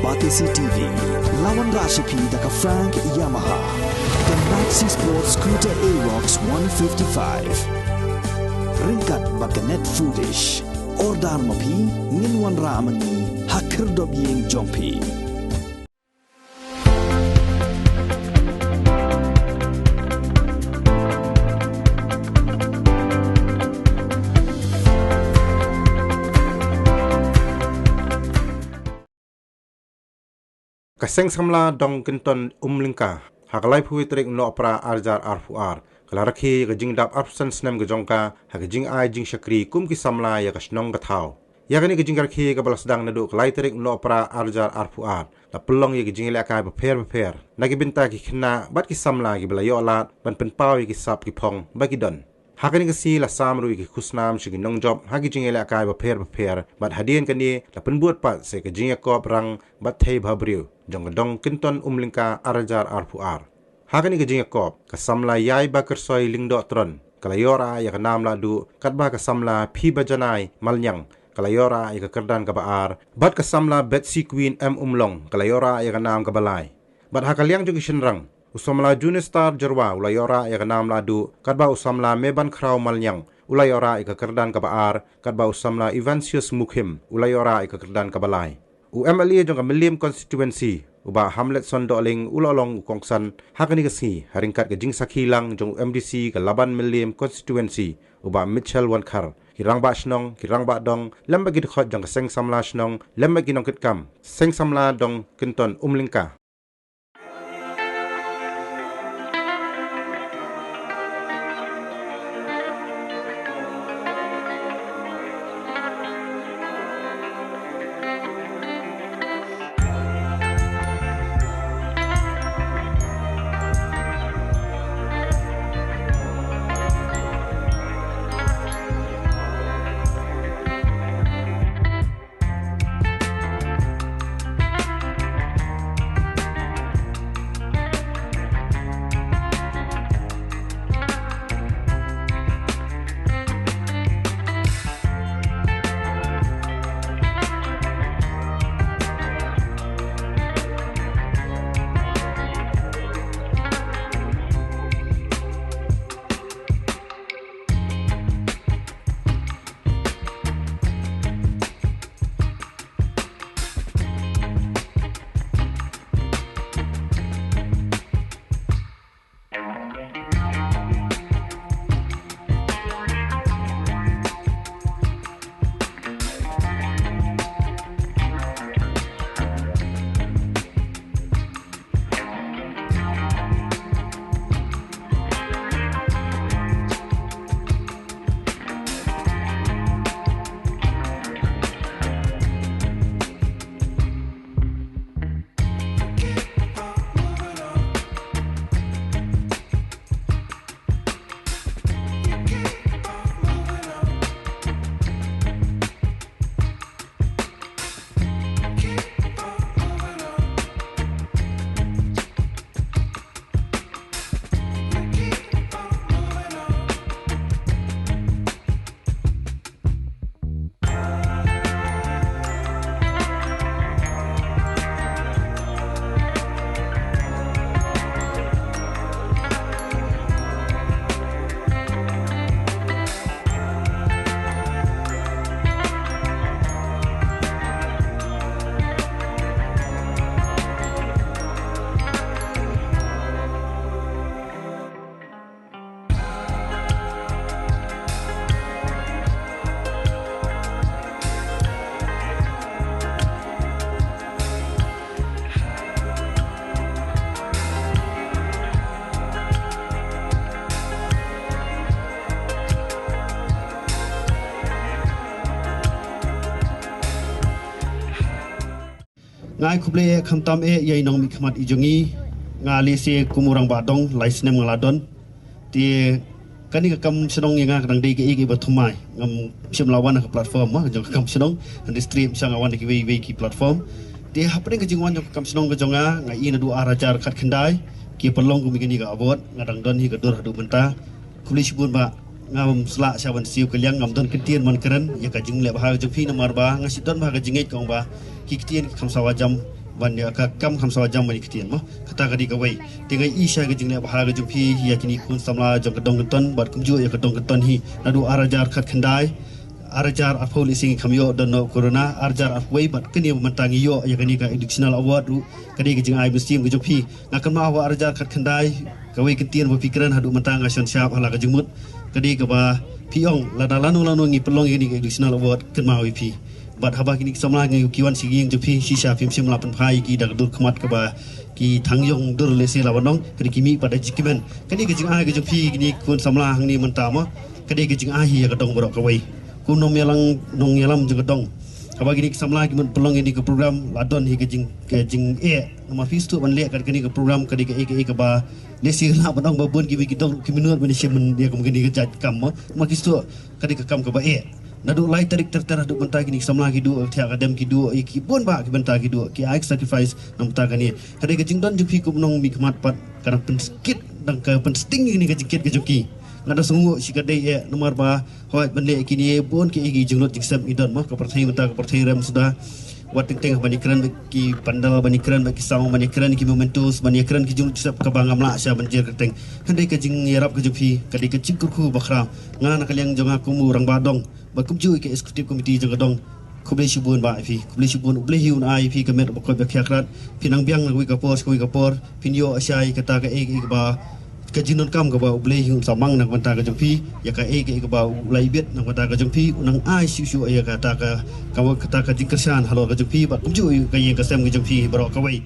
Batisi TV, lawan Rashipi daka Frank Yamaha, dan Maxi Sports Scooter Aerox 155. Ringkat bakanet foodish, ordar mapi, nginwan ramani, hakir dobyeng jongpi. Seng Samla Jong Kynton Umlyngka hakalai puitrik no pra arjar arfuar kalaraki gajing dap absen Snem Jongka hagajing ai Jingshakri kum ki Samla ya kasnong gathau yakani gajing garki ka balasdang nadu kalai trik no pra arjar arfuar la pelong ya gajing lekai beper nagi binta ki khna bat ki Samla ki belayo lat ban penpau ki sap ki phong bagi don hakani kasi la samru ki khusnam shigi nong job hagi jing lekai beper bat hadien kani la penbuat pat se gajing yakop rang bat thei bhabriu Jong Kynton Umlyngka arjar arfuar. Hakani gajing yakop ka Samla yai ba kersoi lingdo tron kalayora ya kanam la du katba ka Samla phi bajanai malnyang kalayora ya kerdan ka baar bat ka Samla Betsy Queen Umlong kalayora ya kanam ka balai bat hakaliang jong shenrang usamla junistar jarwa ulayora ya kanam la du katba usamla meban kraw malnyang ulayora ya kerdan ka baar katba usamla Evansius Mukhim ulayora ya kerdan ka balai UMLA jong Milim constituency uba Hamlet Sondoling ulolong kongsan hakani kasi haringkat ke Jingshakri lang jong MDC ke Laban Milim constituency uba Mitchell Wankar kirang ba snong kirang ba dong lembag gidkhot jong Seng Samla snong lembag ginong kitkam Seng Samla Jong Kynton Umlyngka. ngai kuble khamtam yai nong mi khmat ijongi ngali se kumurang badong lai Snem ngaladon ti kani ka kam senong nga kadang dei ke bathumai ngam sim lawan ka platform ma jong kam senong and stream sang awan ki we ki platform ti hapne ka jingwan jong kam senong ka jonga ngai ina du arajar khat khandai ki perlong ku mi ni ka abot ngadang don hi ka dur hadu benta kuble sibun ba ngam sla sawan siu kaliang ngam don ketian man keren ya ka jing le bah jong phi namar ba ngasi don ba ka jingit kong ba ki ketian kam sawajam banyak kam khamsa jam bani ketian mah kata kadi kawai tengai isya ke jingna bahar ke jumpi ya kini kun samla jong kedong keton bat kumju ya kedong keton hi nadu arajar khat khandai arajar afol ising kamyo don no corona arajar afway bat kini mentangi yo ya kini ka educational award ru kadi ke jing ai muslim ke jumpi ngakan ma wa arajar khat khandai kawai ketian berpikiran hadu mentang asion syap hala ke jumut kadi ke ba piong lanu ngi pelong ini ke educational award ken ma wi bat haba kini samla ngi kiwan sigi yang jupi sisa film sim lapan phai ki dak dur khamat ka ba ki thangyong dur lesi lawanong kini kimi pada jikimen kani ke jing ai ke jupi kini kun samla hang ni mentama kani ke jing ai ya kadong borok kawai kun nong yalam je kadong haba kini samla ki men pelong ini ke program ladon hi ke jing nomor fistu ban lek kani ke program kani ke ba lesi la banong babun ki dong ki minut ban sim dia ke kini ke jat kam ma fistu kani ke kam ke ba nadu lai tarik tertera du benta kini samla ki du ti akadem ki du ki bon ba ki benta ki du ki aik sacrifice nam ta kani hade ke jingdon jupi ku nong mi khmat pat karang pen skit dang ka pen sting kini ke jikit ke juki ngada sungu si kadai nomor ba hoi benle kini bon ki jinglot jiksam idon mah ka perthai benta ka perthai ram sudah wat teng bani kran ki pandal bani kran ki sang bani kran ki momentus bani kran ki jung sap ka bangam la sya banjir ka teng hande ke jing yarap ke jupi kadi ke cingkur khu bakra ngana kaliang jonga kumu rang badong bakum ju ke executive committee jang dong kuble shibun ba fi kuble shibun uble hiun ai fi kamet ba ko ba khakrat pinang biang ngui ka pos kui ka por pinyo asyai kata ka ba ka jinon kam ka ba uble hiun samang nak banta ka jupi ya ka ka ba ulai bet nak banta ka jupi unang ai shu ya kata ka jingkersan halo ka jupi ba kum ju ka ye ka sem ka jupi baro ka wai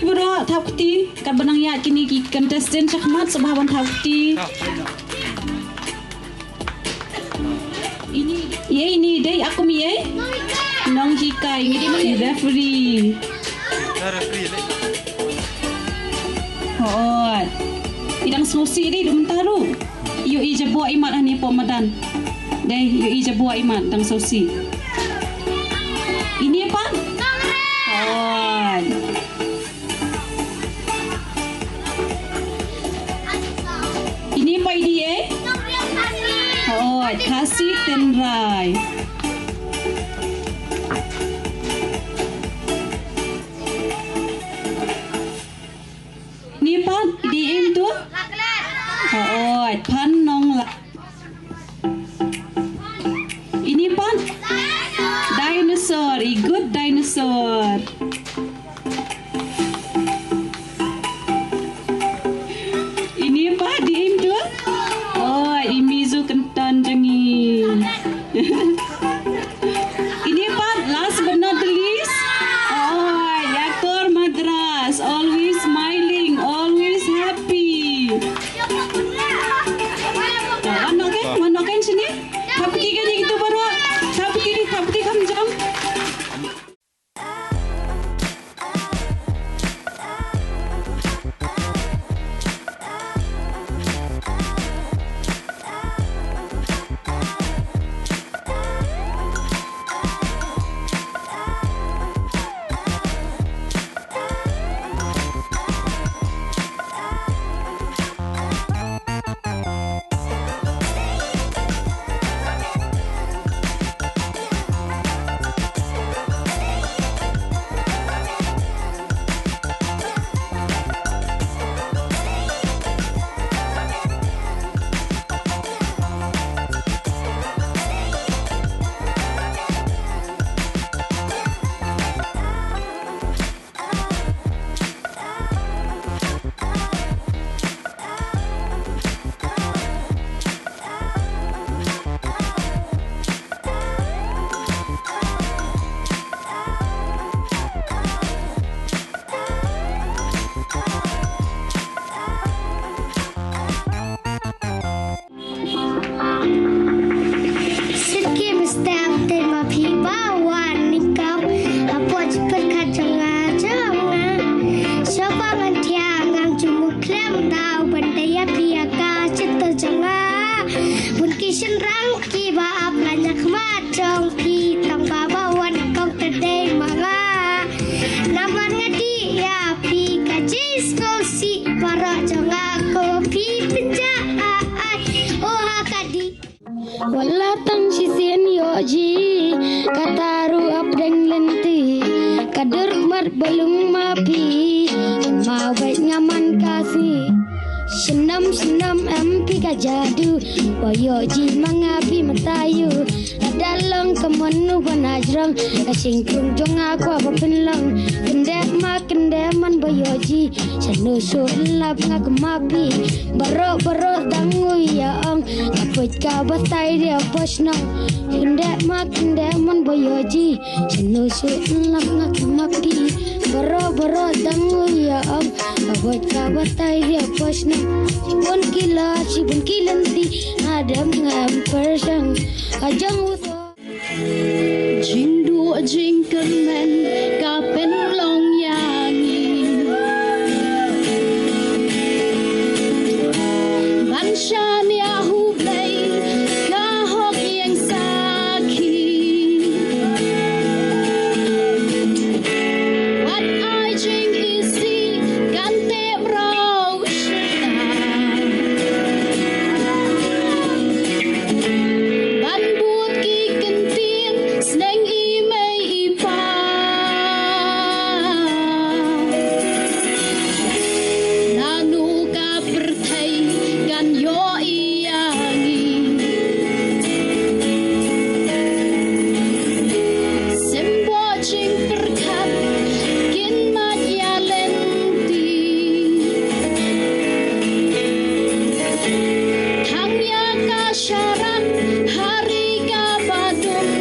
Bro, thapti kan benang ya kini ki contestant chakmat sababan thapti. Ini deh aku mi nong jika ini di referee. Oh, idang smosi deh dumtaru. Yo ija buat imat hani pomadan. Deh yo ija buat imat dang sosi. Ini apa? Oh. Ini apa dia? Oh, kasih tenrai. Ini apa? Diem tu? Oh, pan nong la. Ini apa? Dinosaur, good dinosaur. Ini apa? Diem tu? Oh, imizu kentan jengin. balung mapi ma wait ngaman kasih senam ampi kajadu boyo ji mangabi matayu dalang kemanu panajrang kasingkung jong aku apa penlang kendeman boyo ji sanu sulap ngakemapi baro dangu ya ang kaput kabatai dia posnang kendeman boyo ji sanu sulap ngakemapi baro dangu ya ang kaput kabatai dia posnang Sibun kilanti adam ngam persang ajang uso Jindu jingkermen kapen long yangi Banshan ya hublay kahok yang saki What I jing isi kante bro Ban buat ki kentin Seng imei ipa Nanu ka pertai gan yo iyangi Sembo jing perkat kin mat ya lenti Thang ya ka syarat hari ka badung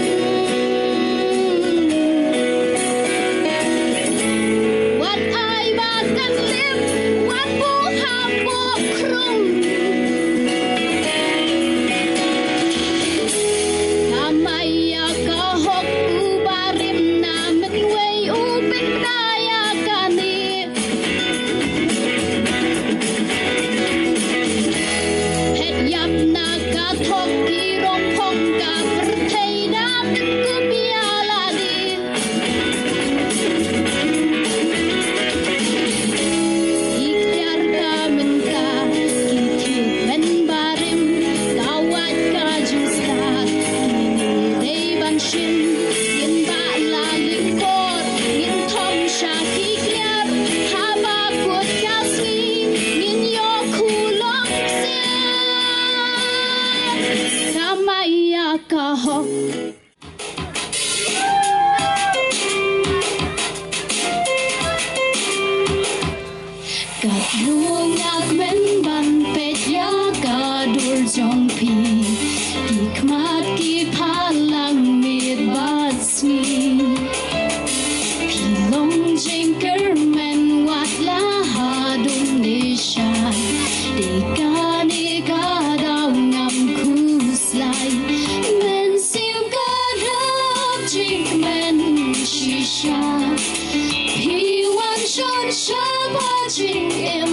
Wat ai bakan lip wat bu hambo krung Kamaya ka hok ubarim na menway upin daya kani Het yap na ka thok kirong phong ka perthai na kum ya ladi Ikhtiar ka menta kithiu ben barim kawat ka justat kini ban shin yin ba la lingkor yin thom sha ki kliar ha ba kut kasmi yin yo khulok sia Kamaya ka hok Kat lungat men ban pet ya ka dur jong pi Hikmat ki palang mit basmi Pilong jengker men wat la hadung nishan Deka daw ngam kuslay Men siu ka rap jing men shisha Piwan shon shaba jing em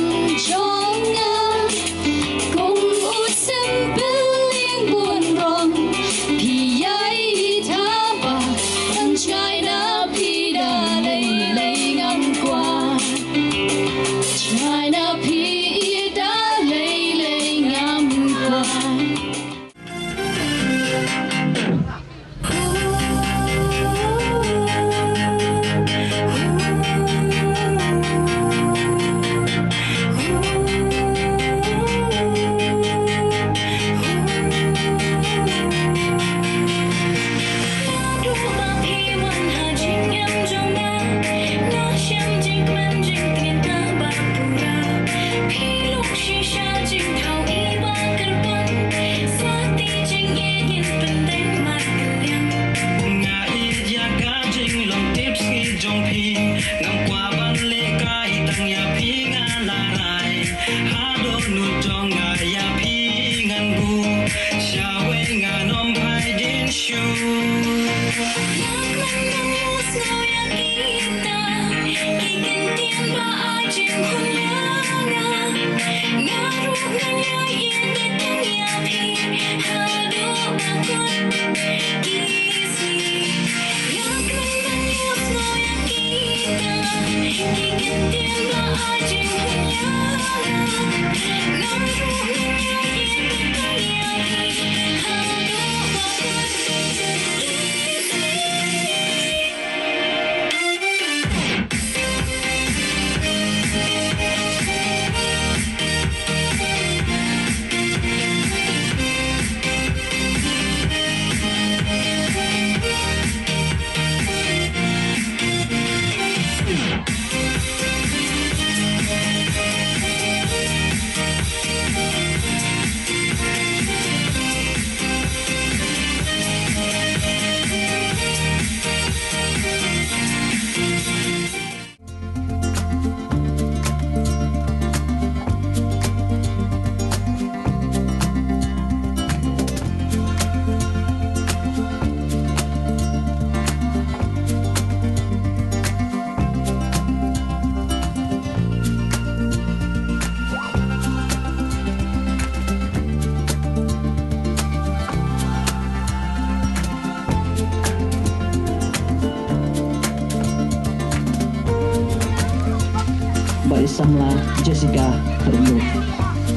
by Samla, Jessica, Termuk.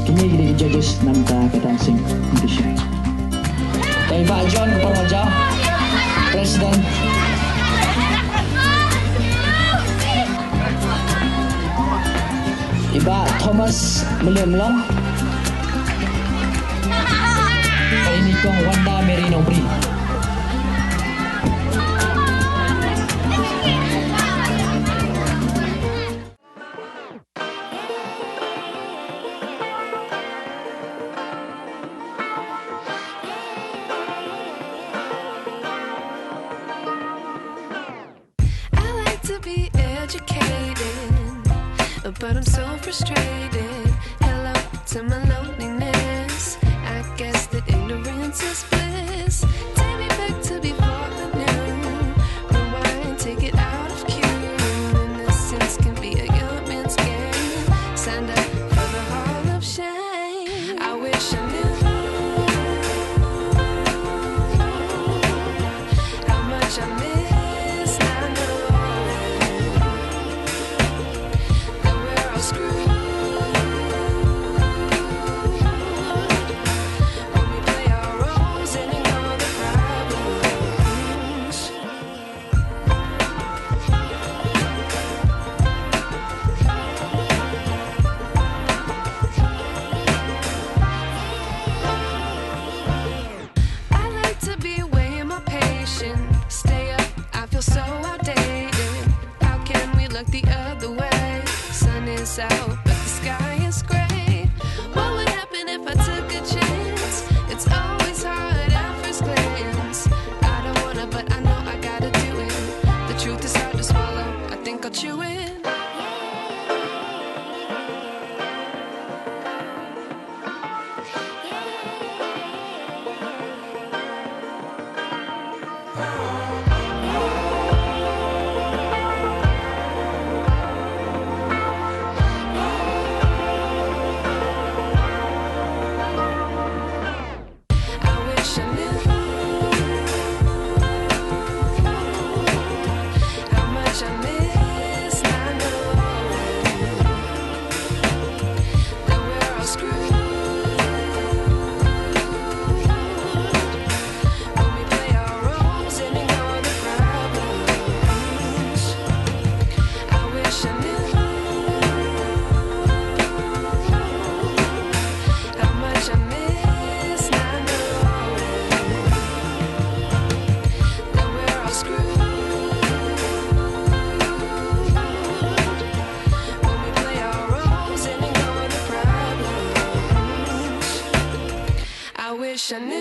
Kini jadi judges namta kadang Seng competition. Kay Pak John Purworejo, President. Iba Thomas Melemlong. Kay Nikong Wanda Merino Bri. But I'm so frustrated. Hello to my loneliness. I guess that ignorance is bliss. Take me back to before I knew. Rewind, take it out of cue. Innocence can be a young man's game. Signed up for the hall of shame. I wish I knew how much I miss. I know screwed when we play our roles and ignore the problems. I like to be way more patient. Stay up, I feel so outdated. How can we look the other way? Sun is out, but the sky is gray. What would happen if I took a chance? It's always hard at first glance. I don't wanna, but I know I gotta do it. The truth is hard to swallow, I think I'll chew it. I wish I knew